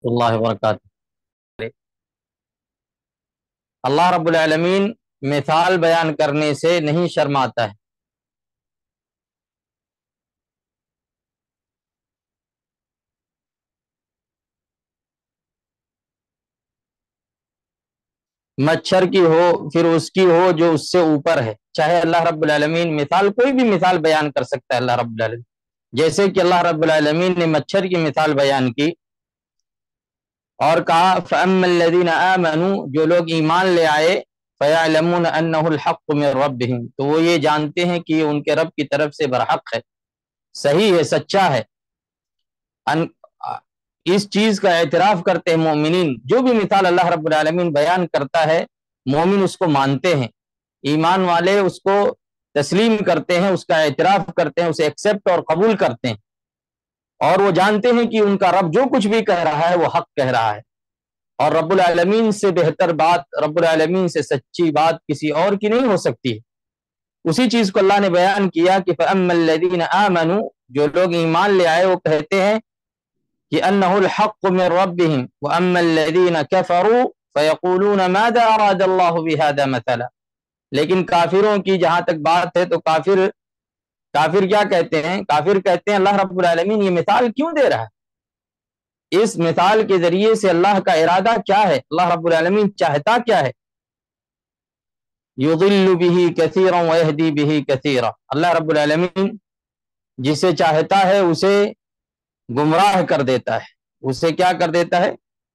اللہ وبرکاتہ۔ اللہ رب العالمین مثال بیان کرنے سے نہیں شرماتا ہے۔ مچھر کی ہو پھر اس کی ہو جو اس سے اوپر ہے، چاہے اللہ رب العالمین مثال کوئی بھی مثال بیان کر سکتا ہے اللہ رب العالمین، جیسے کہ اللہ رب العالمین نے مچھر کی مثال بیان کی اور کہا فَأَمَّا الَّذِينَ آمَنُوا، جو لوگ ایمان لے آئے، فَيَعْلَمُونَ أَنَّهُ الْحَقُّ مِنْ رَبِّهِمْ، تو وہ یہ جانتے ہیں کہ یہ ان کے رب کی طرف سے برحق ہے، صحیح ہے، سچا ہے۔ اس چیز کا اعتراف کرتے ہیں مومنین، جو بھی مثال اللہ رب العالمین بیان کرتا ہے مومن اس کو مانتے ہیں، ایمان والے اس کو تسلیم کرتے ہیں، اس کا اعتراف کرتے ہیں، اسے ایکسپٹ اور قبول کرتے ہیں، اور وہ جانتے ہیں کہ ان کا رب جو کچھ بھی کہہ رہا ہے وہ حق کہہ رہا ہے، اور رب العالمین سے بہتر بات، رب العالمین سے سچی بات کسی اور کی نہیں ہو سکتی ہے۔ اسی چیز کو اللہ نے بیان کیا کہ فَأَمَّا الَّذِينَ آمَنُوا، جو لوگ ایمان لے آئے وہ کہتے ہیں کہ أَنَّهُ الْحَقُّ مِنْ رَبِّهِمْ وَأَمَّا الَّذِينَ كَفَرُوا فَيَقُولُونَ مَاذَا أَرَادَ اللَّهُ بِهَذَا مَثَلًا، لیکن کافروں کی جہاں تک بات ہے تو کافر کیا کہتے ہیں؟ کافر کہتے ہیں اللہ رب العالمین یہ مثال کیوں دے رہا ہے؟ اس مثال کے ذریعے سے اللہ کا ارادہ کیا ہے؟ اللہ رب العالمین چاہتا کیا ہے؟ يُضِلُّ بِهِ كَثِيرًا وَيَهْدِي بِهِ كَثِيرًا، اللہ رب العالمین جسے چاہتا ہے اسے گمراہ کر دیتا ہے، اسے کیا کر دیتا ہے؟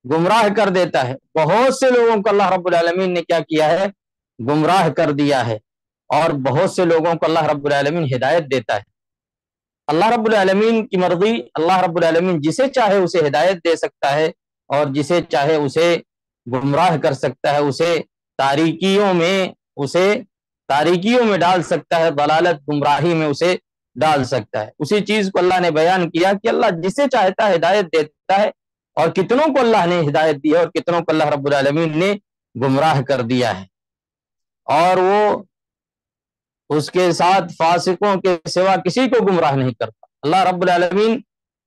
گمراہ کر دیتا ہے۔ بہت سے لوگوں کو اللہ رب العالمین نے کیا کیا ہے؟ گمراہ کر دیا ہے، اور بہت سے لوگوں کو اللہ رب العالمین ہدایت دیتا ہے۔ اللہ رب العالمین کی مرضی، اللہ رب العالمین جسے چاہے اسے ہدایت دے سکتا ہے، اور جسے چاہے اسے گمراہ کر سکتا ہے، اسے تاریکیوں میں ڈال سکتا ہے، ضلالت گمراہی میں اسے ڈال سکتا ہے۔ اسی چیز کو اللہ نے بیان کیا کہ اللہ جسے چاہتا ہے ہدایت دیتا ہے، اور کتنوں کو اللہ نے ہدایت دی ہے اور کتنوں کو اللہ رب العالمین نے گمراہ کر دیا ہے، اور وہ اس کے ساتھ فاسقوں کے سوا کسی کو گمراہ نہیں کرتا۔ اللہ رب العالمین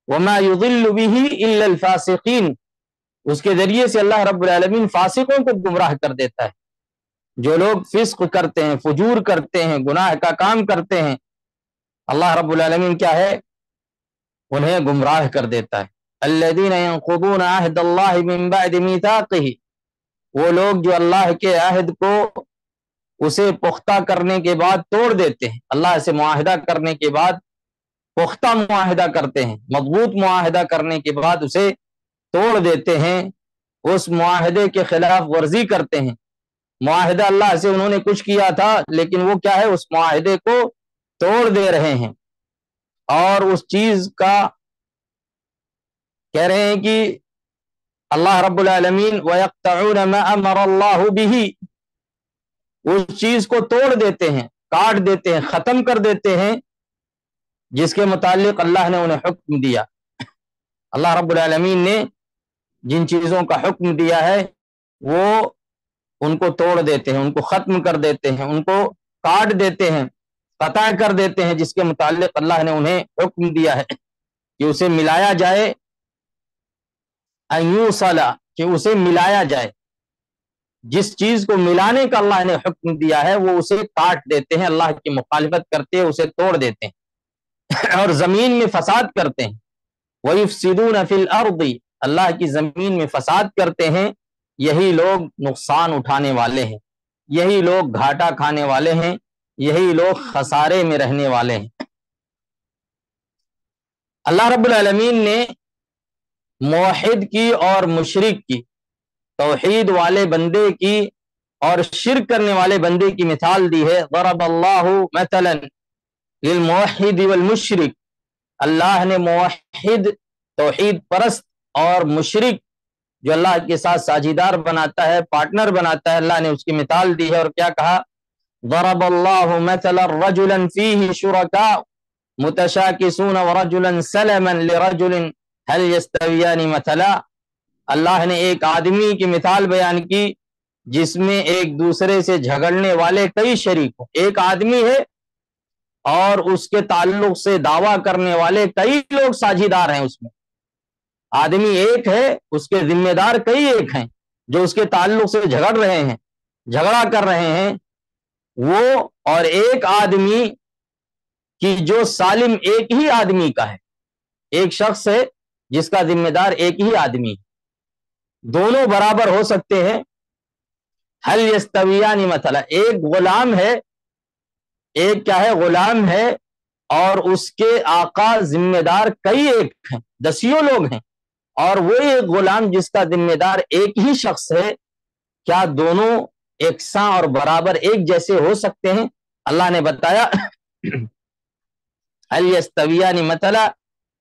وَمَا يُضِلُّ بِهِ إِلَّا الْفَاسِقِينَ، اس کے ذریعے سے اللہ رب العالمین فاسقوں کو گمراہ کر دیتا ہے۔ جو لوگ فسق کرتے ہیں، فجور کرتے ہیں، گناہ کا کام کرتے ہیں، اللہ رب العالمین کیا ہے؟ انہیں گمراہ کر دیتا ہے۔ الذین ينقضون عہد اللہ من بعد میثاقہ، وہ لوگ جو اللہ کے عہد کو اسے پختہ کرنے کے بعد توڑ دیتے ہیں، اللہ سے معاہدہ کرنے کے بعد پختہ معاہدہ کرتے ہیں، مضبوط معاہدہ کرنے کے بعد اسے توڑ دیتے ہیں، اس معاہدے کے خلاف ورزی کرتے ہیں۔ معاہدہ اللہ سے انہوں نے کچھ کیا تھا، لیکن وہ کیا ہے؟ اس معاہدے کو توڑ دے رہے ہیں، اور اس چیز کا کہہ رہے ہیں کہ اللہ رب العالمین وَيَقْطَعُونَ مَا أَمَرَ اللَّهُ بِهِ، اس چیز کو توڑ دیتے ہیں، کاٹ دیتے ہیں، ختم کر دیتے ہیں جس کے متعلق اللہ نے انہیں حکم دیا۔ اللہ رب العالمین نے جن چیزوں کا حکم دیا ہے وہ ان کو توڑ دیتے ہیں، ان کو ختم کر دیتے ہیں، ان کو کاٹ دیتے ہیں، قطع کر دیتے ہیں، جس کے متعلق اللہ نے انہیں حکم دیا ہے کہ اسے ملایا جائے، ایوصلا، کہ اسے ملایا جائے۔ جس چیز کو ملانے کا اللہ نے حکم دیا ہے وہ اسے کاٹ دیتے ہیں، اللہ کی مخالفت کرتے ہیں، اسے توڑ دیتے ہیں اور زمین میں فساد کرتے ہیں۔ وَيُفْسِدُونَ فِي الْأَرْضِ، اللہ کی زمین میں فساد کرتے ہیں۔ یہی لوگ نقصان اٹھانے والے ہیں، یہی لوگ گھاٹا کھانے والے ہیں، یہی لوگ خسارے میں رہنے والے ہیں۔ اللہ رب العالمین نے موحد کی اور مشرک کی، توحید والے بندے کی اور شرک کرنے والے بندے کی مثال دی ہے۔ ضرب اللہ مثلا للموحد والمشرک، اللہ نے موحد توحید پرست اور مشرک جو اللہ کے ساتھ ساجیدار بناتا ہے، پارٹنر بناتا ہے، اللہ نے اس کی مثال دی ہے، اور کیا کہا؟ ضرب اللہ مثلا رجلا فیہ شرکاء متشاکسون ورجلا سلما لرجل هل يستویان مثلا، اللہ نے ایک آدمی کی مثال بیان کی جس میں ایک دوسرے سے جھگڑنے والے کئی شریک ہوں۔ ایک آدمی ہے اور اس کے تعلق سے دعویٰ کرنے والے کئی لوگ ساجیدار ہیں اس میں، آدمی ایک ہے، اس کے ذمہ دار کئی ایک ہیں جو اس کے تعلق سے جھگڑ رہے ہیں، جھگڑا کر رہے ہیں وہ، اور ایک آدمی کی جو سالم ایک ہی آدمی کا ہے، ایک شخص ہے جس کا ذمہ دار ایک ہی آدمی ہے، دونوں برابر ہو سکتے ہیں۔ حل یستویان مثلا، ایک غلام ہے، ایک کیا ہے، غلام ہے، اور اس کے آقا ذمہ دار کئی ایک ہیں، دسیوں لوگ ہیں، اور وہ ایک غلام جس کا ذمہ دار ایک ہی شخص ہے، کیا دونوں یکساں اور برابر ایک جیسے ہو سکتے ہیں؟ اللہ نے بتایا هل يستویان مثلا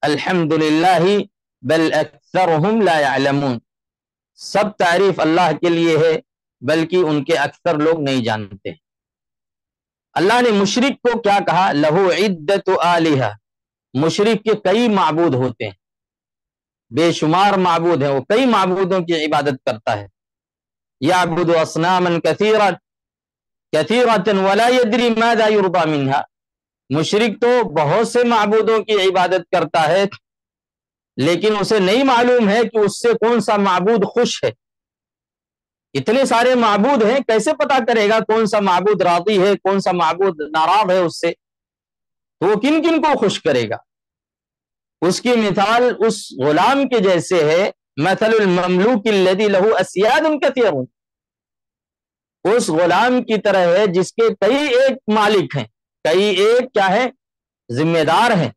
الحمد للہ بل اکثرهم لا يعلمون، سب تعریف اللہ کے لیے ہے بلکہ ان کے اکثر لوگ نہیں جانتے۔ اللہ نے مشرک کو کیا کہا؟ لہو عدت آلہہ، مشرک کے کئی معبود ہوتے ہیں، بے شمار معبود ہیں، وہ کئی معبودوں کی عبادت کرتا ہے۔ یعبد اصناما کثیرۃ ولا یدری ماذا یرضی منہا، مشرک تو بہت سے معبودوں کی عبادت کرتا ہے لیکن اسے نہیں معلوم ہے کہ اس سے کون سا معبود خوش ہے۔ اتنے سارے معبود ہیں، کیسے پتا کرے گا کون سا معبود راضی ہے، کون سا معبود ناراض ہے اس سے؟ تو وہ کن کن کو خوش کرے گا؟ اس کی مثال اس غلام کے جیسے ہے، مثل المملوک الذی لہ اسیاد کثیر، اس غلام کی طرح ہے جس کے کئی ایک مالک ہیں، کئی ایک کیا ہے، ذمہ دار ہیں۔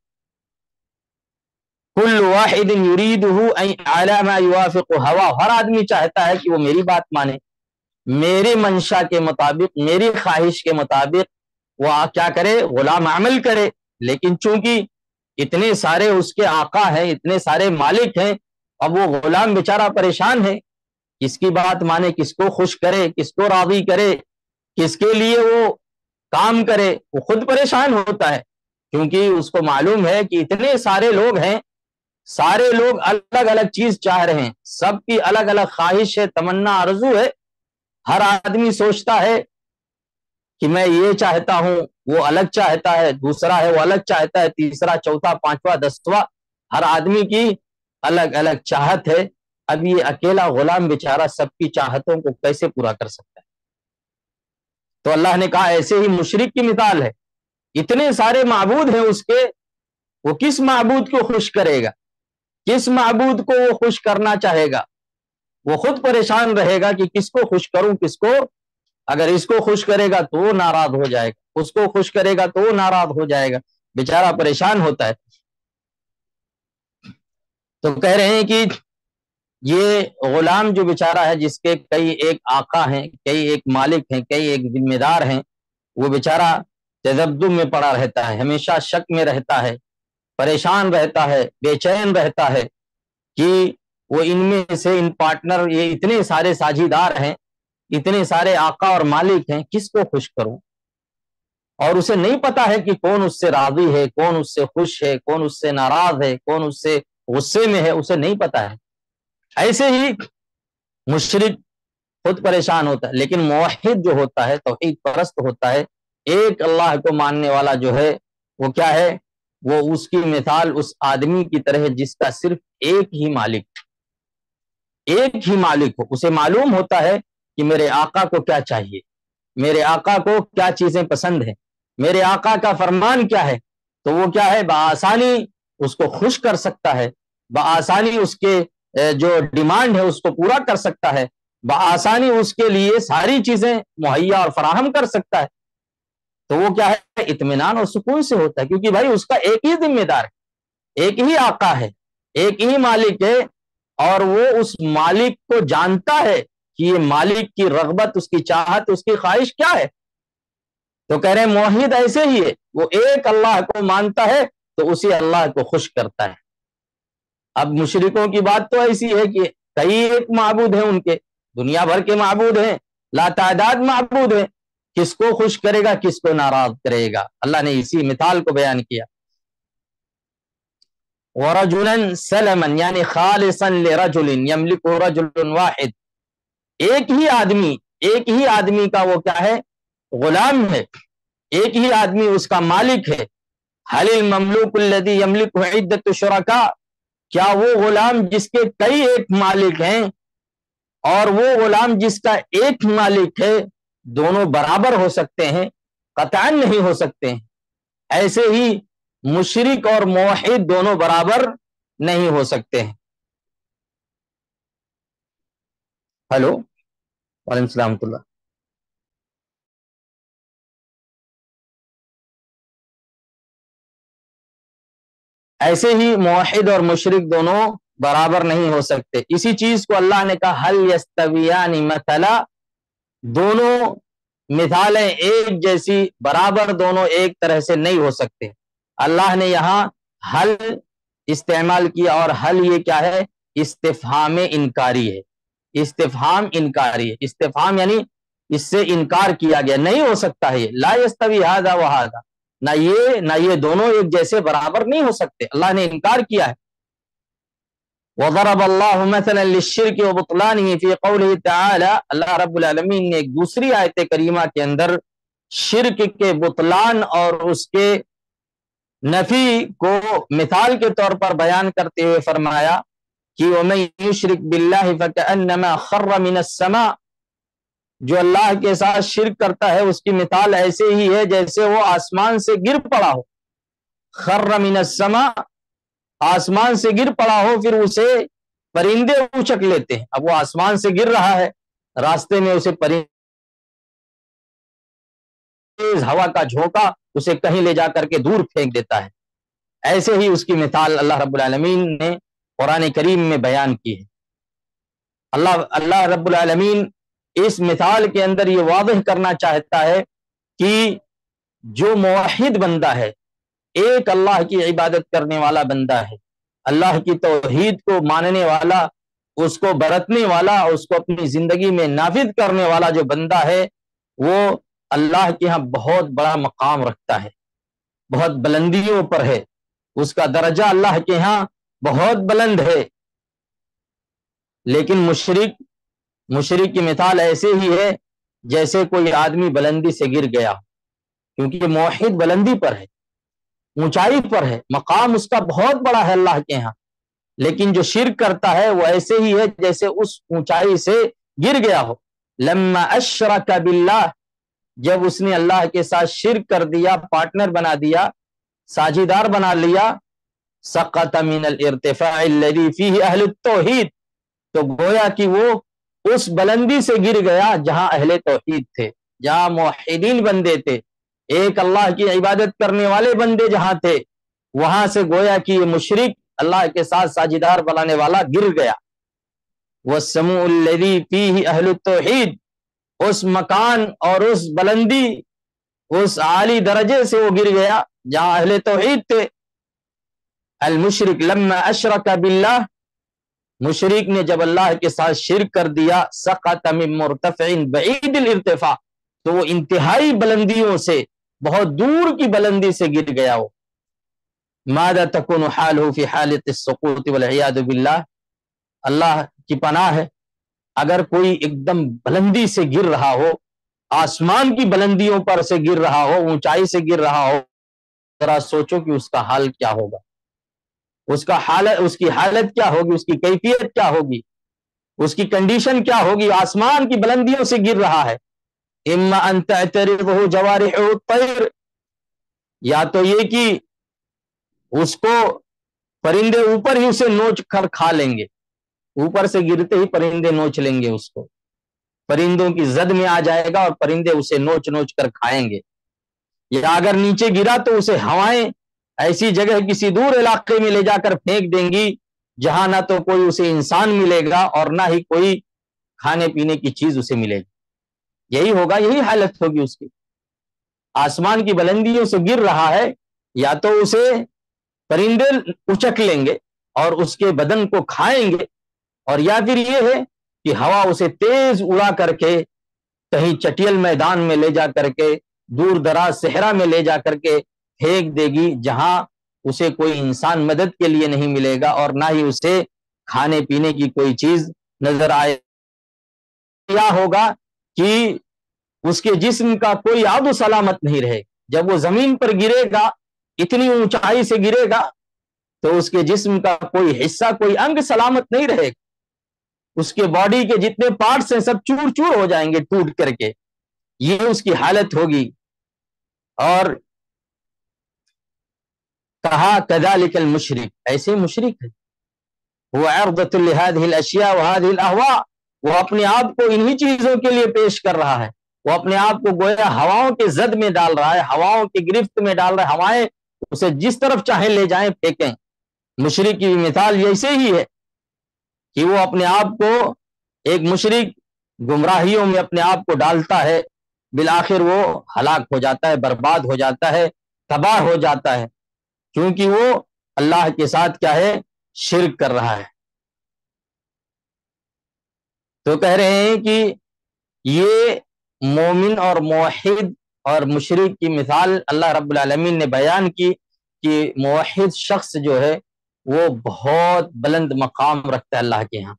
کل واحد یریدہ علی ما یوافق ہوا، ہر آدمی چاہتا ہے کہ وہ میری بات مانے، میری منشا کے مطابق، میری خواہش کے مطابق وہ کیا کرے، غلام عمل کرے۔ لیکن چونکہ اتنے سارے اس کے آقا ہیں، اتنے سارے مالک ہیں، اب وہ غلام بیچارہ پریشان ہے، کس کی بات مانے، کس کو خوش کرے، کس کو راضی کرے، کس کے لیے وہ کام کرے، وہ خود پریشان ہوتا ہے، کیونکہ اس کو معلوم ہے کہ اتنے سارے لوگ ہیں، سارے لوگ الگ الگ چیز چاہ رہے ہیں، سب کی الگ الگ خواہش ہے، تمنا، آرزو ہے، ہر آدمی سوچتا ہے کہ میں یہ چاہتا ہوں، وہ الگ چاہتا ہے، دوسرا ہے وہ الگ چاہتا ہے، تیسرا، چوتھا، پانچواں، دسواں، ہر آدمی کی الگ الگ چاہت ہے۔ اب یہ اکیلا غلام بیچارہ سب کی چاہتوں کو کیسے پورا کر سکتا ہے؟ تو اللہ نے کہا ایسے ہی مشرک کی مثال ہے، اتنے سارے معبود ہیں اس کے، وہ کس معبود کو خوش کرے گا؟ کس معبود کو وہ خوش کرنا چاہے گا؟ وہ خود پریشان رہے گا کہ کس کو خوش کروں، کس کو، اگر اس کو خوش کرے گا تو وہ ناراض ہو جائے گا، اس کو خوش کرے گا تو وہ ناراض ہو جائے گا، بیچارہ پریشان ہوتا ہے۔ تو کہہ رہے ہیں کہ یہ غلام جو بیچارہ ہے، جس کے کئی ایک آقا ہیں، کئی ایک مالک ہیں، کئی ایک ذمہ دار ہیں، وہ بیچارہ تذبذب میں پڑا رہتا ہے، ہمیشہ شک میں رہتا ہے، پریشان رہتا ہے، بے چین رہتا ہے کہ وہ ان میں سے، ان پارٹنر، یہ اتنے سارے ساجھیدار ہیں، اتنے سارے آقا اور مالک ہیں، کس کو خوش کروں؟ اور اسے نہیں پتا ہے کہ کون اس سے راضی ہے، کون اس سے خوش ہے، کون اس سے ناراض ہے، کون اس سے غصے میں ہے، اسے نہیں پتا ہے۔ ایسے ہی مشرک خود پریشان ہوتا ہے، لیکن موحد جو ہوتا ہے، توحید پرست ہوتا ہے، ایک اللہ کو ماننے والا جو ہے، وہ کیا ہے، وہ اس کی مثال اس آدمی کی طرح ہے جس کا صرف ایک ہی مالک، ایک ہی مالک ہو، اسے معلوم ہوتا ہے کہ میرے آقا کو کیا چاہیے، میرے آقا کو کیا چیزیں پسند ہیں، میرے آقا کا فرمان کیا ہے، تو وہ کیا ہے، بآسانی اس کو خوش کر سکتا ہے، بآسانی اس کے جو ڈیمانڈ ہے اس کو پورا کر سکتا ہے، بآسانی اس کے لیے ساری چیزیں مہیا اور فراہم کر سکتا ہے۔ تو وہ کیا ہے، اطمینان اور سکون سے ہوتا ہے، کیونکہ بھائی اس کا ایک ہی ذمہ دار ہے، ایک ہی آقا ہے، ایک ہی مالک ہے، اور وہ اس مالک کو جانتا ہے کہ یہ مالک کی رغبت، اس کی چاہت، اس کی خواہش کیا ہے۔ تو کہہ رہے ہیں موحد ایسے ہی ہے، وہ ایک اللہ کو مانتا ہے تو اسی اللہ کو خوش کرتا ہے۔ اب مشرکوں کی بات تو ایسی ہے کہ کئی ایک معبود ہیں، ان کے دنیا بھر کے معبود ہیں، لا تعداد معبود ہیں، کس کو خوش کرے گا، کس کو ناراض کرے گا؟ اللہ نے اسی مثال کو بیان کیا۔ وَرَجُلًا سَلَمًا یعنی خالصًا لِرَجُلٍ يَمْلِكُ رَجُلٌ واحد، ایک ہی آدمی کا وہ کیا ہے، غلام ہے، ایک ہی آدمی اس کا مالک ہے۔ هَلِ الْمَمْلُوكُ الَّذِي يَمْلِكُ عِدَّةُ شُرَكَاء، کیا وہ غلام جس کے کئی ایک مالک ہیں اور وہ غلام جس کا ایک مالک ہے دونوں برابر ہو سکتے ہیں؟ قطعاً نہیں ہو سکتے ہیں۔ ایسے ہی مشرک اور موحد دونوں برابر نہیں ہو سکتے ہیں۔ ہلو، وعلیکم السلام ورحمۃ اللہ۔ ایسے ہی موحد اور مشرک دونوں برابر نہیں ہو سکتے۔ اسی چیز کو اللہ نے کہا ہل یستویان مثلا، دونوں مثالیں ایک جیسی برابر دونوں ایک طرح سے نہیں ہو سکتے۔ اللہ نے یہاں حل استعمال کیا، اور حل یہ کیا ہے؟ استفہام انکاری ہے۔ استفہام انکاری ہے، استفہام یعنی اس سے انکار کیا گیا، نہیں ہو سکتا ہے۔ لا یستوی ھذا وھذا، نہ یہ دونوں ایک جیسے برابر نہیں ہو سکتے، اللہ نے انکار کیا ہے۔ وضرب اللہ مثلا للشرک وبطلانہ فی قولہ تعالی، اللہ رب العالمین نے ایک دوسری آیت کریمہ کے اندر شرک کے بطلان اور اس کے نفی کو مثال کے طور پر بیان کرتے ہوئے فرمایا کہ وَمَن يُشْرِكْ بِاللَّهِ فَكَأَنَّمَا خَرَّ مِنَ السَّمَاءِ، جو اللہ کے ساتھ شرک کرتا ہے اس کی مثال ایسے ہی ہے جیسے وہ آسمان سے گر پڑا ہو۔ خَرَّ مِنَ السَّمَاءِ، آسمان سے گر پڑا ہو، پھر اسے پرندے اچک لیتے ہیں۔ اب وہ آسمان سے گر رہا ہے، راستے میں اسے پرندے ہوا کا جھونکا اسے کہیں لے جا کر کے دور پھینک دیتا ہے۔ ایسے ہی اس کی مثال اللہ رب العالمین نے قرآن کریم میں بیان کی ہے۔ اللہ رب العالمین اس مثال کے اندر یہ واضح کرنا چاہتا ہے کہ جو موحد بندہ ہے، ایک اللہ کی عبادت کرنے والا بندہ ہے، اللہ کی توحید کو ماننے والا، اس کو برتنے والا، اس کو اپنی زندگی میں نافذ کرنے والا جو بندہ ہے، وہ اللہ کے ہاں بہت بڑا مقام رکھتا ہے، بہت بلندیوں پر ہے، اس کا درجہ اللہ کے ہاں بہت بلند ہے۔ لیکن مشرک کی مثال ایسے ہی ہے جیسے کوئی آدمی بلندی سے گر گیا، کیونکہ موحد بلندی پر ہے، اونچائی پر ہے، مقام اس کا بہت بڑا ہے اللہ کے ہاں، لیکن جو شرک کرتا ہے وہ ایسے ہی ہے جیسے اس اونچائی سے گر گیا ہو۔ لما اشرک باللہ، جب اس نے اللہ کے ساتھ شرک کر دیا، پارٹنر بنا دیا، ساجیدار بنا لیا، سقط من الارتفاع الذي فيه اہل التوحید، تو گویا کہ وہ اس بلندی سے گر گیا جہاں اہل توحید تھے، جہاں موحدین بندے تھے، ایک اللہ کی عبادت کرنے والے بندے جہاں تھے، وہاں سے گویا کہ یہ مشرک اللہ کے ساتھ ساجیدار بنانے والا گر گیا۔ والسموع الذي فيه اہل التوحید، اس مکان اور اس بلندی، اس عالی درجے سے وہ گر گیا جہاں اہل توحید تھے۔ المشرک لما اشرک باللہ، مشرک نے جب اللہ کے ساتھ شرک کر دیا، سقط من مرتفع بعید الارتفاع، تو وہ انتہائی بلندیوں سے، بہت دور کی بلندی سے گر گیا ہو۔ ماذا تکون حالہ فی حالۃ السقوط والعیاذ باللہ، اللہ کی پناہ ہے، اگر کوئی ایک دم بلندی سے گر رہا ہو، آسمان کی بلندیوں پر سے گر رہا ہو، اونچائی سے گر رہا ہو، ذرا سوچو کہ اس کا حال کیا ہوگا، اس کی حالت کیا ہوگی، اس کی کیفیت کیا ہوگی، اس کی کنڈیشن کیا ہوگی۔ آسمان کی بلندیوں سے گر رہا ہے۔ اما ان تعترضہ جوارحہ الطیر، یا تو یہ کہ اس کو پرندے اوپر ہی اسے نوچ کر کھا لیں گے، اوپر سے گرتے ہی پرندے نوچ لیں گے اس کو، پرندوں کی زد میں آ جائے گا اور پرندے اسے نوچ نوچ کر کھائیں گے۔ یا اگر نیچے گرا تو اسے ہوائیں ایسی جگہ کسی دور علاقے میں لے جا کر پھینک دیں گی جہاں نہ تو کوئی اسے انسان ملے گا اور نہ ہی کوئی کھانے پینے کی چیز اسے ملے گی۔ یہی ہوگا، یہی حالت ہوگی اس کی۔ آسمان کی بلندیوں سے گر رہا ہے، یا تو اسے پرندے اچک لیں گے اور اس کے بدن کو کھائیں گے، اور یا پھر یہ ہے کہ ہوا اسے تیز اڑا کر کے کہیں چٹیل میدان میں لے جا کر کے، دور دراز صحرا میں لے جا کر کے پھینک دے گی، جہاں اسے کوئی انسان مدد کے لیے نہیں ملے گا اور نہ ہی اسے کھانے پینے کی کوئی چیز نظر آئے۔ کیا ہوگا کہ اس کے جسم کا کوئی آب و سلامت نہیں رہے۔ جب وہ زمین پر گرے گا، اتنی اونچائی سے گرے گا تو اس کے جسم کا کوئی حصہ، کوئی انگ سلامت نہیں رہے گا، اس کے باڈی کے جتنے پارٹس ہیں سب چور چور ہو جائیں گے ٹوٹ کر کے، یہ اس کی حالت ہوگی۔ اور کہا کذالک المشرک، ایسے مشرک ہے، وہ عرضۃ لهذه الاشیاء وهذه الاهواء، وہ اپنے آپ کو انہی چیزوں کے لیے پیش کر رہا ہے، وہ اپنے آپ کو گویا ہواؤں کے زد میں ڈال رہا ہے، ہواؤں کی گرفت میں ڈال رہا ہے، ہوائیں اسے جس طرف چاہیں لے جائیں پھینکیں۔ مشرک کی مثال ایسے ہی ہے کہ وہ اپنے آپ کو، ایک مشرک گمراہیوں میں اپنے آپ کو ڈالتا ہے، بالآخر وہ ہلاک ہو جاتا ہے، برباد ہو جاتا ہے، تباہ ہو جاتا ہے، کیونکہ وہ اللہ کے ساتھ کیا ہے، شرک کر رہا ہے۔ تو کہہ رہے ہیں کہ یہ مومن اور موحد اور مشرک کی مثال اللہ رب العالمین نے بیان کی کہ موحد شخص جو ہے وہ بہت بلند مقام رکھتا ہے اللہ کے ہاں،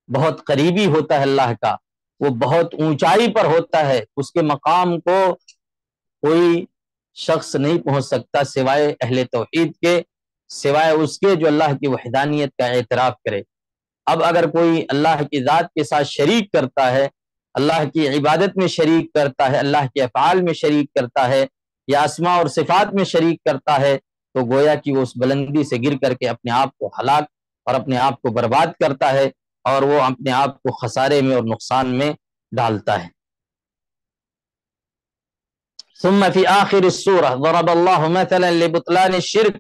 بہت قریبی ہوتا ہے اللہ کا، وہ بہت اونچائی پر ہوتا ہے، اس کے مقام کو کوئی شخص نہیں پہنچ سکتا سوائے اہل توحید کے، سوائے اس کے جو اللہ کی وحدانیت کا اعتراف کرے۔ اب اگر کوئی اللہ کی ذات کے ساتھ شریک کرتا ہے، اللہ کی عبادت میں شریک کرتا ہے، اللہ کے افعال میں شریک کرتا ہے، یا اسماء اور صفات میں شریک کرتا ہے، تو گویا کہ وہ اس بلندی سے گر کر کے اپنے آپ کو ہلاک اور اپنے آپ کو برباد کرتا ہے، اور وہ اپنے آپ کو خسارے میں اور نقصان میں ڈالتا ہے۔ ثم فی آخر السورہ ضرب اللہ مثلا لبطلان الشرک،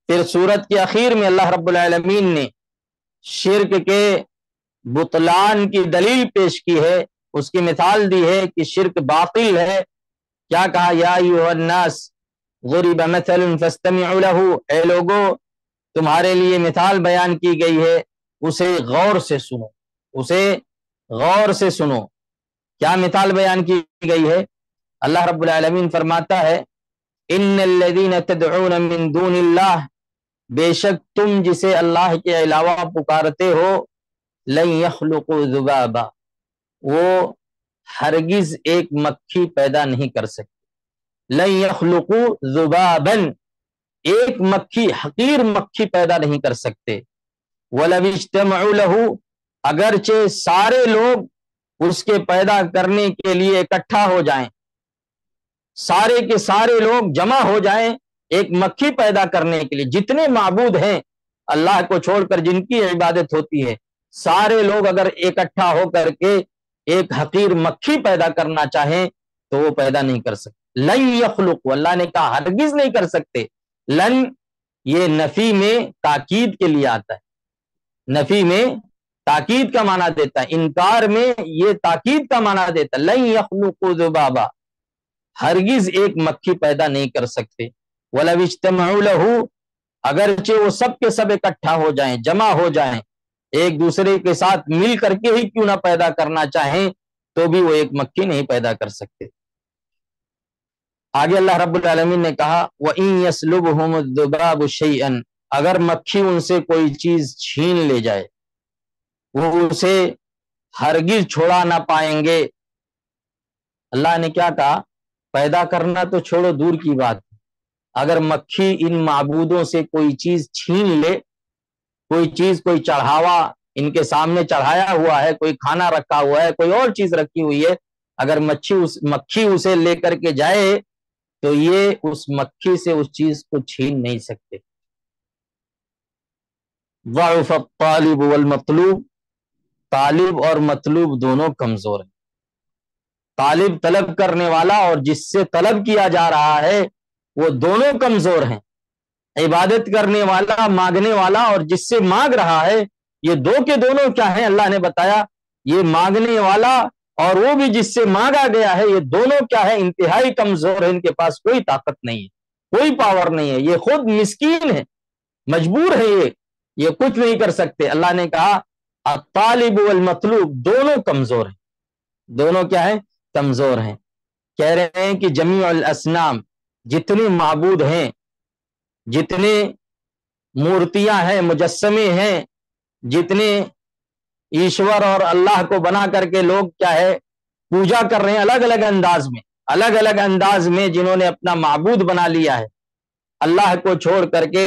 پھر سورت کے اخیر میں اللہ رب العالمین نے شرک کے بطلان کی دلیل پیش کی ہے، اس کی مثال دی ہے کہ شرک باطل ہے۔ کیا کہا، یا ایھا الناس ضرب مثل فاستمعوا له، اے لوگو تمہارے لیے مثال بیان کی گئی ہے، اسے غور سے سنو، اسے غور سے سنو۔ کیا مثال بیان کی گئی ہے؟ اللہ رب العالمین فرماتا ہے ان الذین تدعون من دون اللہ، بے شک تم جسے اللہ کے علاوہ پکارتے ہو، لن یخلقوا ذبابا، وہ ہرگز ایک مکھی پیدا نہیں کر سکتے، لن یخلقوا ذبابا، ایک مکھی، حقیر مکھی پیدا نہیں کر سکتے، ولو اجتمعوا له، اگرچہ سارے لوگ اس کے پیدا کرنے کے لیے اکٹھا ہو جائیں، سارے کے سارے لوگ جمع ہو جائیں ایک مکھی پیدا کرنے کے لیے، جتنے معبود ہیں اللہ کو چھوڑ کر جن کی عبادت ہوتی ہے، سارے لوگ اگر اکٹھا ہو کر کے ایک حقیر مکھی پیدا کرنا چاہیں تو وہ پیدا نہیں کر سکتے۔ لن یخلق، اللہ نے کہا ہرگز نہیں کر سکتے۔ لن یہ نفی میں تاکید کے لیے آتا ہے، نفی میں تاکید کا معنی دیتا ہے، انکار میں یہ تاکید کا معنی دیتا ہے۔ لن یخلقوا ذبابا، ہرگز ایک مکھی پیدا نہیں کر سکتے۔ وَلَوِ اجْتَمَعُوا لَهُ، اگرچہ وہ سب کے سب اکٹھا ہو جائیں، جمع ہو جائیں، ایک دوسرے کے ساتھ مل کر کے ہی کیوں نہ پیدا کرنا چاہیں تو بھی وہ ایک مکھی نہیں پیدا کر سکتے۔ آگے اللہ رب العالمین نے کہا وَإِن يَسْلُبْهُمُ الذُّبَابُ شَيْئًا، اگر مکھی ان سے کوئی چیز چھین لے جائے، وہ اسے ہرگز چھوڑا نہ پائیں گے۔ اللہ نے کیا کہا، پیدا کرنا تو چھوڑو دور کی بات، اگر مکھی ان معبودوں سے کوئی چیز چھین لے، کوئی چیز، کوئی چڑھاوا ان کے سامنے چڑھایا ہوا ہے، کوئی کھانا رکھا ہوا ہے، کوئی اور چیز رکھی ہوئی ہے، اگر مکھی اسے لے کر کے جائے تو یہ اس مکھی سے اس چیز کو چھین نہیں سکتے۔ ضعف الطالب والمطلوب، طالب اور مطلوب دونوں کمزور ہیں۔ طالب طلب کرنے والا اور جس سے طلب کیا جا رہا ہے وہ دونوں کمزور ہیں۔ عبادت کرنے والا، مانگنے والا اور جس سے مانگ رہا ہے، یہ دو کے دونوں کیا ہیں؟ اللہ نے بتایا یہ مانگنے والا اور وہ بھی جس سے مانگا گیا ہے، یہ دونوں کیا ہے؟ انتہائی کمزور ہے، ان کے پاس کوئی طاقت نہیں ہے، کوئی پاور نہیں ہے، یہ خود مسکین ہے، مجبور ہے، یہ کچھ نہیں کر سکتے۔ اللہ نے کہا الطالب والمطلوب دونوں کمزور ہیں، دونوں کیا ہیں؟ کمزور ہیں۔ کہہ رہے ہیں کہ جمیع الاسنام، جتنے معبود ہیں، جتنے مورتیاں ہیں، مجسمے ہیں، جتنے ایشور اور اللہ کو بنا کر کے لوگ کیا ہے پوجا کر رہے ہیں، الگ الگ انداز میں جنہوں نے اپنا معبود بنا لیا ہے اللہ کو چھوڑ کر کے،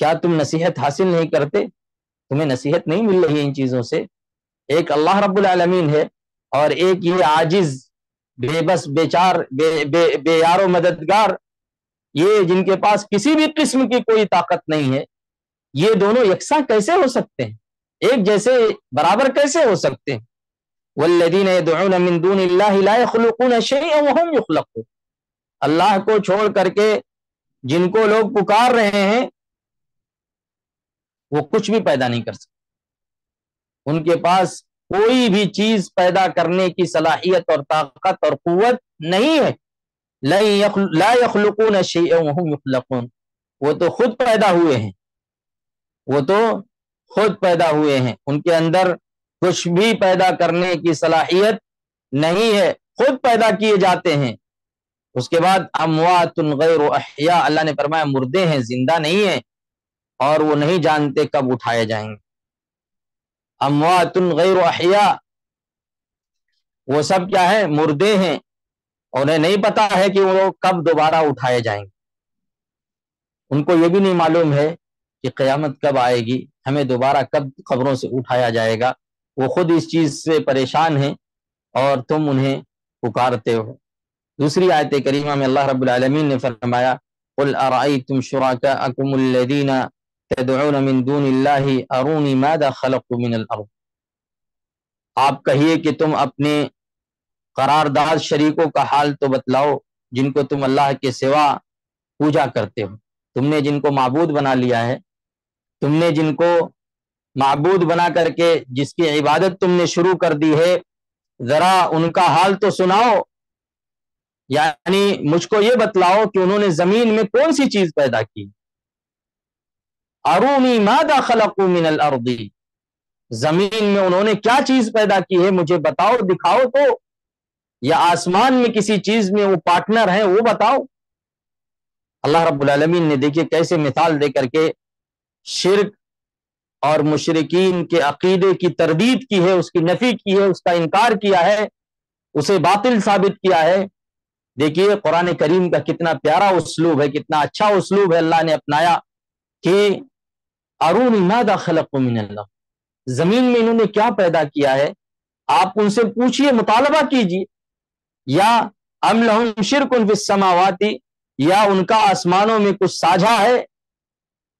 کیا تم نصیحت حاصل نہیں کرتے؟ تمہیں نصیحت نہیں مل رہی ان چیزوں سے؟ ایک اللہ رب العالمین ہے اور ایک یہ عاجز بے بس بیچار بے یار و مددگار، یہ جن کے پاس کسی بھی قسم کی کوئی طاقت نہیں ہے، یہ دونوں یکساں کیسے ہو سکتے ہیں؟ ایک جیسے برابر کیسے ہو سکتے ہیں؟ والذین یدعون من دون اللہ لا یخلقون شیئا وهم یخلقون، اللہ کو چھوڑ کر کے جن کو لوگ پکار رہے ہیں وہ کچھ بھی پیدا نہیں کر سکتے، ان کے پاس کوئی بھی چیز پیدا کرنے کی صلاحیت اور طاقت اور قوت نہیں ہے۔ لا یخلقون شیئا وهم یخلقون، وہ تو خود پیدا ہوئے ہیں، وہ تو خود پیدا ہوئے ہیں، ان کے اندر کچھ بھی پیدا کرنے کی صلاحیت نہیں ہے، خود پیدا کیے جاتے ہیں۔ اس کے بعد اموات غیر احیاء، اللہ نے فرمایا مردے ہیں، زندہ نہیں ہیں، اور وہ نہیں جانتے کب اٹھائے جائیں گے۔ اموات غیر احیاء، وہ سب کیا ہے؟ مردے ہیں، انہیں نہیں پتا ہے کہ وہ کب دوبارہ اٹھائے جائیں گے، ان کو یہ بھی نہیں معلوم ہے کہ قیامت کب آئے گی، ہمیں دوبارہ کب قبروں سے اٹھایا جائے گا، وہ خود اس چیز سے پریشان ہیں اور تم انہیں پکارتے ہو۔ دوسری آیت کریمہ میں اللہ رب العالمین نے فرمایا قل ارأیتم شرکاءکم الذین تدعون من دون اللہ ارونی ماذا خلقوا من الارض، آپ کہیے کہ تم اپنے قرارداد شریکوں کا حال تو بتلاؤ جن کو تم اللہ کے سوا پوجا کرتے ہو، تم نے جن کو معبود بنا لیا ہے، تم نے جن کو معبود بنا کر کے جس کی عبادت تم نے شروع کر دی ہے، ذرا ان کا حال تو سناؤ، یعنی مجھ کو یہ بتلاؤ کہ انہوں نے زمین میں کون سی چیز پیدا کی۔ ارونی ماذا خلقوا من الارض، زمین میں انہوں نے کیا چیز پیدا کی ہے مجھے بتاؤ، دکھاؤ تو، یا آسمان میں کسی چیز میں وہ پارٹنر ہیں وہ بتاؤ۔ اللہ رب العالمین نے دیکھیے کیسے مثال دے کر کے شرک اور مشرکین کے عقیدے کی تردید کی ہے، اس کی نفی کی ہے، اس کا انکار کیا ہے، اسے باطل ثابت کیا ہے۔ دیکھیے قرآن کریم کا کتنا پیارا اسلوب ہے، کتنا اچھا اسلوب ہے اللہ نے اپنایا کہ ارونی ماذا خلقوا من اللہ، زمین میں انہوں نے کیا پیدا کیا ہے، آپ ان سے پوچھئے، مطالبہ کیجئے۔ یا ام لہم شرک فی السماوات، یا ان کا آسمانوں میں کچھ ساجھا ہے،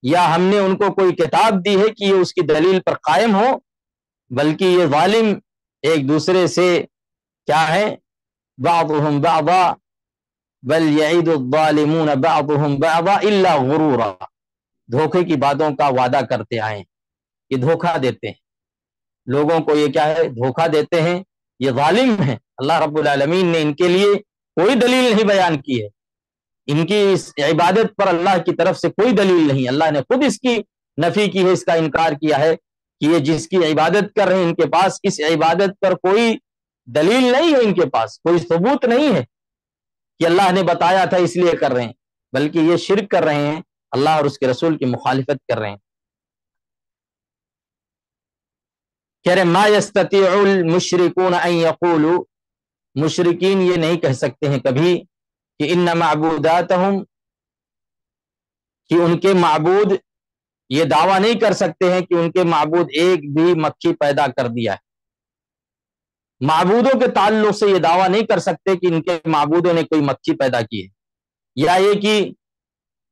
یا ہم نے ان کو کوئی کتاب دی ہے کہ یہ اس کی دلیل پر قائم ہو، بلکہ یہ ظالم ایک دوسرے سے کیا ہے، بعضهم بعضا بل یعید الظالمون بعضهم بعضا الا غرورا، دھوکے کی باتوں کا وعدہ کرتے آئے، یہ دھوکہ دیتے ہیں لوگوں کو، یہ کیا ہے؟ دھوکہ دیتے ہیں، یہ ظالم ہیں۔ اللہ رب العالمین نے ان کے لیے کوئی دلیل نہیں بیان کی ہے، ان کی اس عبادت پر اللہ کی طرف سے کوئی دلیل نہیں، اللہ نے خود اس کی نفی کی ہے، اس کا انکار کیا ہے کہ یہ جس کی عبادت کر رہے ہیں ان کے پاس اس عبادت پر کوئی دلیل نہیں ہے، ان کے پاس کوئی ثبوت نہیں ہے کہ اللہ نے بتایا تھا اس لیے کر رہے ہیں، بلکہ یہ شرک کر رہے ہیں، اللہ اور اس کے رسول کی مخالفت کر رہے ہیں۔ کہہ رہے ما یستطیع المشرکون ان یقولوا، مشرکین یہ نہیں کہہ سکتے ہیں کبھی کہ ان معبوداتہم، کہ ان کے معبود یہ دعویٰ نہیں کر سکتے ہیں کہ ان کے معبود ایک بھی مکھی پیدا کر دیا ہے، معبودوں کے تعلق سے یہ دعویٰ نہیں کر سکتے کہ ان کے معبودوں نے کوئی مکھی پیدا کی ہے، یا یہ کہ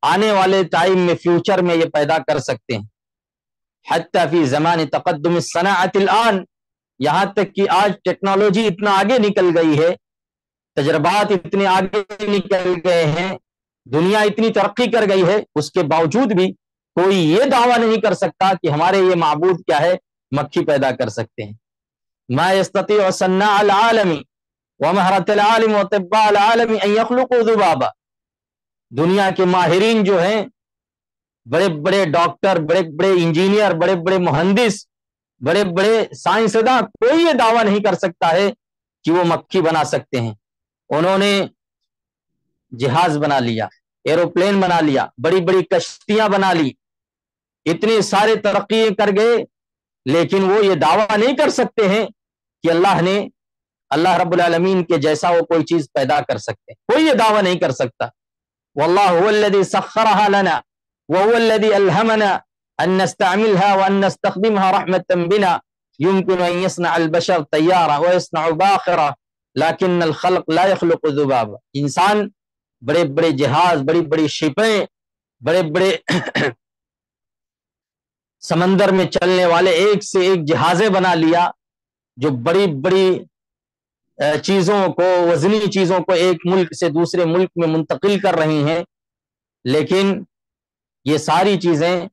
آنے والے ٹائم میں فیوچر میں یہ پیدا کر سکتے ہیں۔ حتی فی زمان تقدم الصناعت الان، یہاں تک کہ آج ٹیکنالوجی اتنا آگے نکل گئی ہے، تجربات اتنے آگے نکل گئے ہیں، دنیا اتنی ترقی کر گئی ہے، اس کے باوجود بھی کوئی یہ دعویٰ نہیں کر سکتا کہ ہمارے یہ معبود کیا ہے، مکھی پیدا کر سکتے ہیں۔ ما یستطیع صناع العالم ومہرۃ العالم وطباء العالم ان یخلقوا ذبابا، دنیا کے ماہرین جو ہیں، بڑے بڑے ڈاکٹر، بڑے بڑے انجینئر، بڑے بڑے مہندس، بڑے بڑے سائنسداں، کوئی یہ دعویٰ نہیں کر سکتا ہے کہ وہ مکھی بنا سکتے ہیں۔ انہوں نے جہاز بنا لیا، ایروپلین بنا لیا، بڑی بڑی کشتیاں بنا لی، اتنے سارے ترقی کر گئے، لیکن وہ یہ دعویٰ نہیں کر سکتے ہیں کہ اللہ رب العالمین کے جیسا وہ کوئی چیز پیدا کر سکتے ہیں، کوئی یہ دعویٰ نہیں کر سکتا۔ واللہ هو الذی سخرها لنا، وهو الذي ألهمنا أن نستعملها وأن نستخدمها رحمة بنا يمكن أن يصنع البشر طيارة ويصنع باخرة لكن الخلق لا يخلق ذبابا. انسان بڑے بڑے جہاز، بڑی بڑی شپیں، بڑے بڑے سمندر میں چلنے والے ایک سے ایک جہازیں بنا لیا جو بڑی بڑی چیزوں کو، وزنی چیزوں کو ایک ملک سے دوسرے ملک میں منتقل کر رہی ہیں، لیکن یہ ساری چیزیں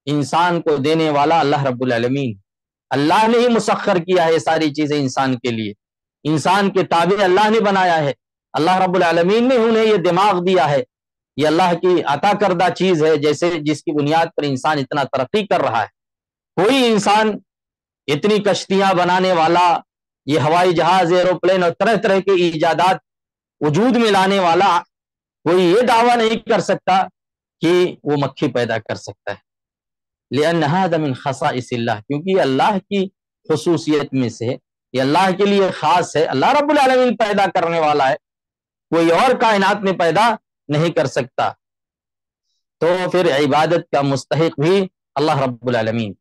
انسان کو دینے والا اللہ رب العالمین، اللہ نے ہی مسخر کیا ہے یہ ساری چیزیں انسان کے لیے، انسان کے تابع اللہ نے بنایا ہے، اللہ رب العالمین نے انہیں یہ دماغ دیا ہے، یہ اللہ کی عطا کردہ چیز ہے، جیسے جس کی بنیاد پر انسان اتنا ترقی کر رہا ہے۔ کوئی انسان اتنی کشتیاں بنانے والا، یہ ہوائی جہاز، ایروپلین اور طرح طرح کے ایجادات وجود میں لانے والا کوئی یہ دعویٰ نہیں کر سکتا کہ وہ مکھی پیدا کر سکتا ہے، لأن هذا من خصائص اللہ، کیونکہ یہ اللہ کی خصوصیت میں سے ہے، یہ اللہ کے لیے خاص ہے، اللہ رب العالمین پیدا کرنے والا ہے، کوئی اور کائنات میں پیدا نہیں کر سکتا، تو پھر عبادت کا مستحق بھی اللہ رب العالمین۔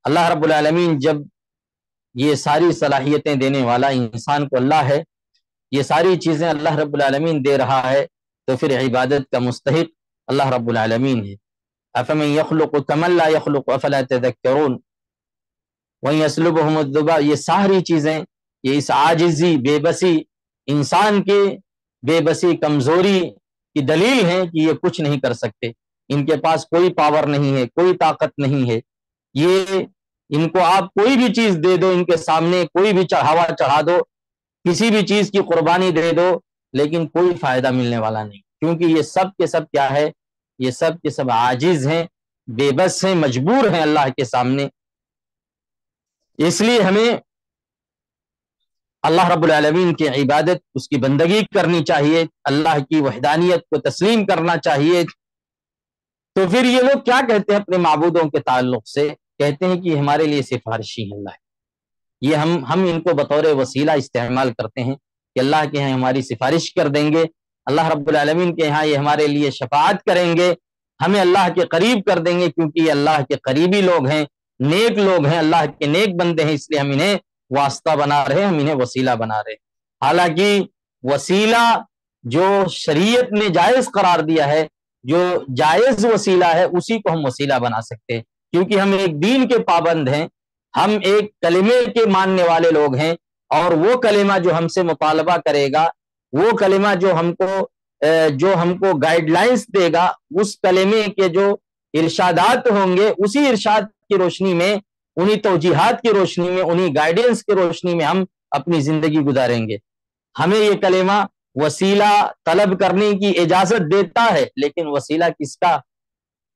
اللہ رب العالمین جب یہ ساری صلاحیتیں دینے والا انسان کو اللہ ہے، یہ ساری چیزیں اللہ رب العالمین دے رہا ہے، تو پھر عبادت کا مستحق اللہ رب العالمین ہے۔ افمن یخلق کمن لا یخلق افلا تذکرون وَإِنْ يَسْلُبْهُمُ الذُّبَابُ، یہ ساری چیزیں، یہ اس عاجزی، بے بسی، انسان کے بے بسی، کمزوری کی دلیل ہیں کہ یہ کچھ نہیں کر سکتے، ان کے پاس کوئی پاور نہیں ہے، کوئی طاقت نہیں ہے، یہ ان کو آپ کوئی بھی چیز دے دو، ان کے سامنے کوئی بھی ہوا چڑھا دو، کسی بھی چیز کی قربانی دے دو، لیکن کوئی فائدہ ملنے والا نہیں، کیونکہ یہ سب کے سب کیا ہے، یہ سب کے سب عاجز ہیں، بے بس ہیں، مجبور ہیں اللہ کے سامنے۔ اس لیے ہمیں اللہ رب العالمین کی عبادت، اس کی بندگی کرنی چاہیے، اللہ کی وحدانیت کو تسلیم کرنا چاہیے۔ تو پھر یہ لوگ کیا کہتے ہیں اپنے معبودوں کے تعلق سے؟ کہتے ہیں کہ ہمارے لیے سفارشی ہے اللہ، یہ ہم ان کو بطور وسیلہ استعمال کرتے ہیں کہ اللہ کے یہاں ہماری سفارش کر دیں گے، اللہ رب العالمین کے یہاں یہ ہمارے لیے شفاعت کریں گے، ہمیں اللہ کے قریب کر دیں گے، کیونکہ یہ اللہ کے قریبی لوگ ہیں، نیک لوگ ہیں، اللہ کے نیک بندے ہیں، اس لیے ہم انہیں واسطہ بنا رہے ہیں، ہم انہیں وسیلہ بنا رہے ہیں۔ حالانکہ وسیلہ جو شریعت نے جائز قرار دیا ہے، جو جائز وسیلہ ہے، اسی کو ہم وسیلہ بنا سکتے ہیں، کیونکہ ہم ایک دین کے پابند ہیں، ہم ایک کلمے کے ماننے والے لوگ ہیں، اور وہ کلمہ جو ہم سے مطالبہ کرے گا، وہ کلمہ جو ہم کو گائیڈ لائنز دے گا، اس کلمے کے جو ارشادات ہوں گے، اسی ارشاد کی روشنی میں، انہی توجیحات کی روشنی میں، انہی گائیڈنس کی روشنی میں ہم اپنی زندگی گزاریں گے۔ ہمیں یہ کلمہ وسیلہ طلب کرنے کی اجازت دیتا ہے، لیکن وسیلہ کس کا؟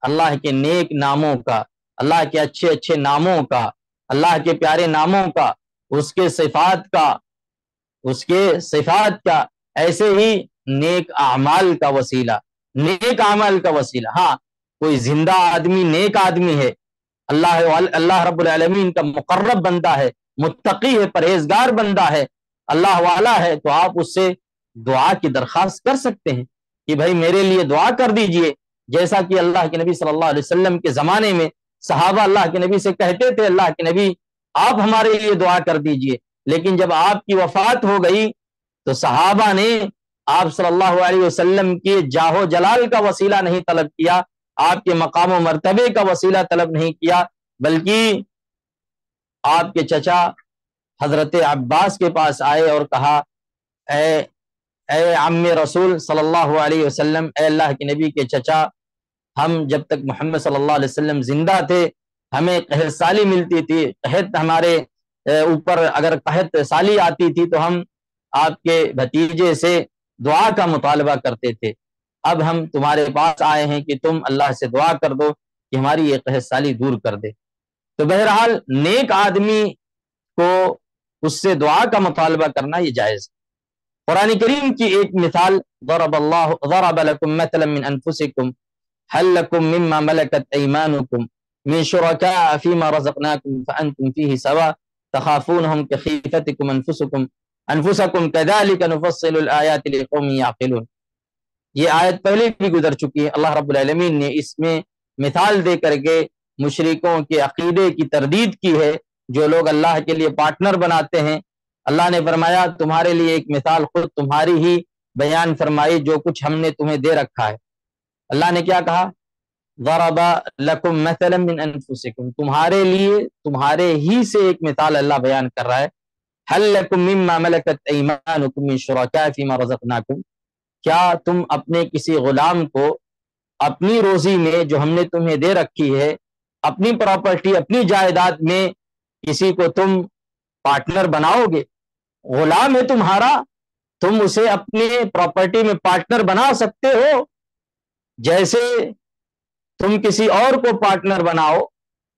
اللہ کے نیک ناموں کا، اللہ کے اچھے اچھے ناموں کا، اللہ کے پیارے ناموں کا، اس کے صفات کا، ایسے ہی نیک اعمال کا وسیلہ، نیک اعمال کا وسیلہ۔ ہاں، کوئی زندہ آدمی نیک آدمی ہے، اللہ رب العالمین کا مقرب بندہ ہے، متقی ہے، پرہیزگار بندہ ہے، اللہ والا ہے، تو آپ اس سے دعا کی درخواست کر سکتے ہیں کہ بھائی میرے لیے دعا کر دیجئے، جیسا کہ اللہ کے نبی صلی اللہ علیہ وسلم کے زمانے میں صحابہ اللہ کے نبی سے کہتے تھے، اللہ کے نبی آپ ہمارے لیے دعا کر دیجئے، لیکن جب آپ کی وفات ہو گئی تو صحابہ نے آپ صلی اللہ علیہ وسلم کی جاہ و جلال کا وسیلہ نہیں طلب کیا، آپ کے مقام و مرتبے کا وسیلہ طلب نہیں کیا، بلکہ آپ کے چچا حضرت عباس کے پاس آئے اور کہا، اے عم رسول صلی اللہ علیہ وسلم، اے اللہ کے نبی کے چچا، ہم جب تک محمد صلی اللہ علیہ وسلم زندہ تھے ہمیں قحط سالی ملتی تھی، قحط ہمارے اوپر اگر قحط سالی آتی تھی تو ہم آپ کے بھتیجے سے دعا کا مطالبہ کرتے تھے، اب ہم تمہارے پاس آئے ہیں کہ تم اللہ سے دعا کر دو کہ ہماری یہ قحط سالی دور کر دے۔ تو بہرحال نیک آدمی کو اس سے دعا کا مطالبہ کرنا یہ جائز۔ قرآن کریم کی ایک مثال، ضرب لكم مثلا من انفسكم هل لكم مما ملكت ايمانكم من شركاء فيما رزقناكم فانتم فيه سواء تخافونهم كخيفتكم انفسكم كذلك نفصل الايات لقوم يعقلون۔ یہ آیت پہلے بھی گزر چکی ہے. اللہ رب العالمین نے اس میں مثال دے کر کے مشرکوں کے عقیدے کی تردید کی ہے جو لوگ اللہ کے لیے پارٹنر بناتے ہیں. اللہ نے فرمایا تمہارے لیے ایک مثال خود تمہاری ہی بیان فرمائی جو کچھ ہم نے تمہیں دے رکھا ہے. اللہ نے کیا کہا؟ ضرب لکم مثلا من انفسکم، تمہارے لیے تمہارے ہی سے ایک مثال اللہ بیان کر رہا ہے. هل لکم مما ملکت ایمانکم من شرکاء فیما رزقناکم، کیا تم اپنے کسی غلام کو اپنی روزی میں جو ہم نے تمہیں دے رکھی ہے، اپنی پراپرٹی اپنی جائیداد میں کسی کو تم پارٹنر بناؤ گے؟ غلام ہے تمہارا، تم اسے اپنی پراپرٹی میں پارٹنر بنا سکتے ہو؟ جیسے تم کسی اور کو پارٹنر بناؤ،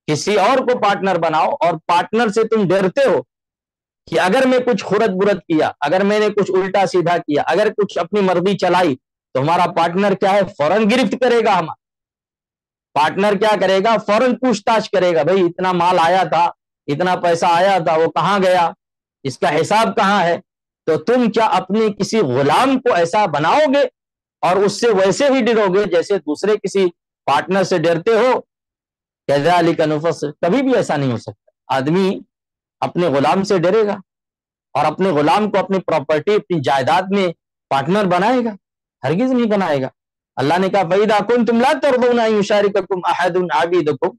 کسی اور کو پارٹنر بناؤ اور پارٹنر سے تم ڈرتے ہو کہ اگر میں کچھ خرد برد کیا، اگر میں نے کچھ الٹا سیدھا کیا، اگر کچھ اپنی مرضی چلائی تو ہمارا پارٹنر کیا ہے؟ فوراً گرفت کرے گا. ہمارا پارٹنر کیا کرے گا؟ فوراً پوچھ تاچھ کرے گا، بھائی اتنا مال آیا تھا، اتنا پیسہ آیا تھا، وہ کہاں گیا، اس کا حساب کہاں ہے؟ تو تم کیا اپنے کسی غلام کو ایسا بناؤ گے اور اس سے ویسے ہی ڈرو گے جیسے دوسرے کسی پارٹنر سے ڈرتے ہو؟ کذالک نفصل، کبھی بھی ایسا نہیں ہو سکتا. آدمی اپنے غلام سے ڈرے گا اور اپنے غلام کو اپنی پراپرٹی اپنی جائیداد میں پارٹنر بنائے گا؟ ہرگز نہیں بنائے گا. اللہ نے کہا فَإِذَا كُنْتُمْ لَا تَرْضَوْنَ أَن يُشَارِكَكُمْ أَحَدٌ عَبِيدُكُمْ،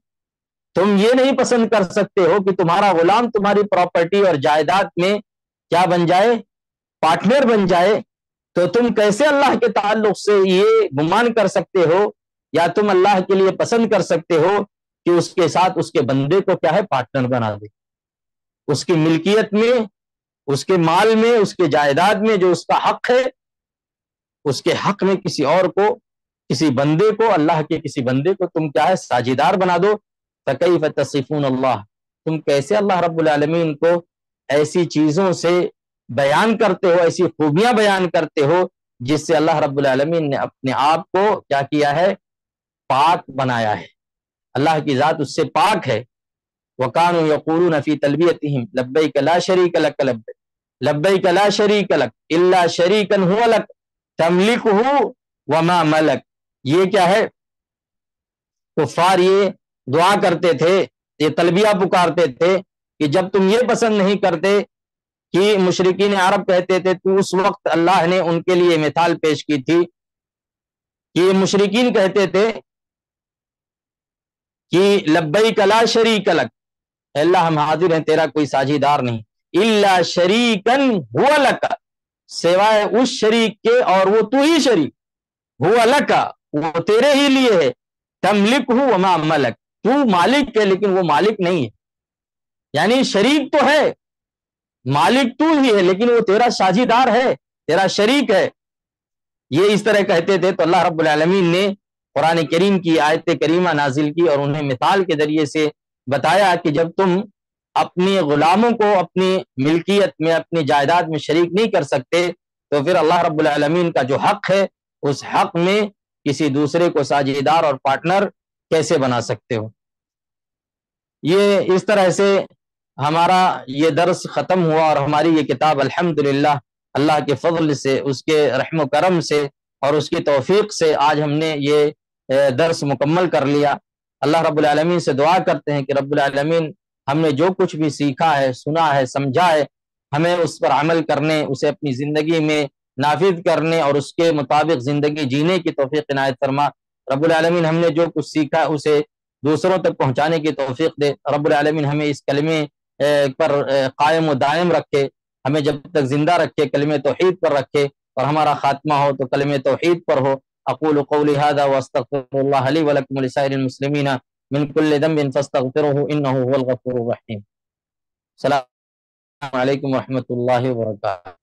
تم یہ نہیں پسند کر سکتے ہو کہ تمہارا غلام تمہاری پراپرٹی اور جائیداد میں کیا بن جائے؟ پارٹنر بن جائے. تو تم کیسے اللہ کے تعلق سے یہ گمان کر سکتے ہو یا تم اللہ کے لیے پسند کر سکتے ہو کہ اس کے ساتھ اس کے بندے کو کیا ہے؟ پارٹنر بنا دے. اس کی ملکیت میں، اس کے مال میں، اس کے جائیداد میں جو اس کا حق ہے، اس کے حق میں کسی اور کو، کسی بندے کو، اللہ کے کسی بندے کو تم کیا ہے؟ ساجیدار بنا دو. فَكَيْفَ تَصِفُونَ اللَّهَ، تم کیسے اللہ رب العالمین کو ایسی چیزوں سے بیان کرتے ہو، ایسی خوبیاں بیان کرتے ہو جس سے اللہ رب العالمین نے اپنے آپ کو کیا کیا ہے؟ پاک بنایا ہے. اللہ کی ذات اس سے پاک ہے. وَكَانُوا يَقُولُونَ فِي تَلْبِيَتِهِمْ لَبَّيْكَ لَا شَرِيكَ لَكَ لَبَّيْكَ لَا شَرِيكَ لَكَ إِلَّا شَرِيكًا هُوَ لَكَ تَمْلِكُهُ وَمَا مَلَكَ. یہ کیا ہے؟ کفار یہ دعا کرتے تھے، یہ تلبیہ پکارتے تھے کہ جب تم یہ پسند نہیں کرتے کہ مشرکین عرب کہتے تھے، تو اس وقت اللہ نے ان کے لیے مثال پیش کی تھی کہ مشرکین کہتے تھے کہ لبیک لا شریک لک، اللہ ہم حاضر ہیں تیرا کوئی ساجیدار نہیں، الا شریکن ہوا لک، سوائے اس شریک کے اور وہ تو ہی شریک، ہوا لک وہ تیرے ہی لیے ہے، تملک ہو وما ملک، تو مالک ہے لیکن وہ مالک نہیں ہے. یعنی شریک تو ہے، مالک تو ہی ہے لیکن وہ تیرا ساجیدار ہے، تیرا شریک ہے. یہ اس طرح کہتے تھے. تو اللہ رب العالمین نے قرآن کریم کی آیت کریمہ نازل کی اور انہیں مثال کے ذریعے سے بتایا کہ جب تم اپنے غلاموں کو اپنی ملکیت میں، اپنی جائیداد میں شریک نہیں کر سکتے تو پھر اللہ رب العالمین کا جو حق ہے اس حق میں کسی دوسرے کو ساجیدار اور پارٹنر کیسے بنا سکتے ہو؟ یہ اس طرح سے ہمارا یہ درس ختم ہوا اور ہماری یہ کتاب الحمدللہ اللہ کے فضل سے، اس کے رحم و کرم سے اور اس کی توفیق سے آج ہم نے یہ درس مکمل کر لیا. اللہ رب العالمین سے دعا کرتے ہیں کہ رب العالمین ہم نے جو کچھ بھی سیکھا ہے، سنا ہے، سمجھا ہے، ہمیں اس پر عمل کرنے، اسے اپنی زندگی میں نافذ کرنے اور اس کے مطابق زندگی جینے کی توفیق عنایت فرما. رب العالمین ہم نے جو کچھ سیکھا اسے دوسروں تک پہنچانے کی توفیق دے. رب العالمین ہمیں اس کلمے پر قائم و دائم رکھے، ہمیں جب تک زندہ رکھے کلمہ توحید پر رکھے اور ہمارا خاتمہ ہو تو کلمہ توحید پر ہو. اقول قولی هذا واستغفر الله لي ولكم ولسائر المسلمين من كل ذنب فاستغفروه انه هو الغفور الرحيم. السلام علیکم ورحمۃ اللہ وبرکاتہ.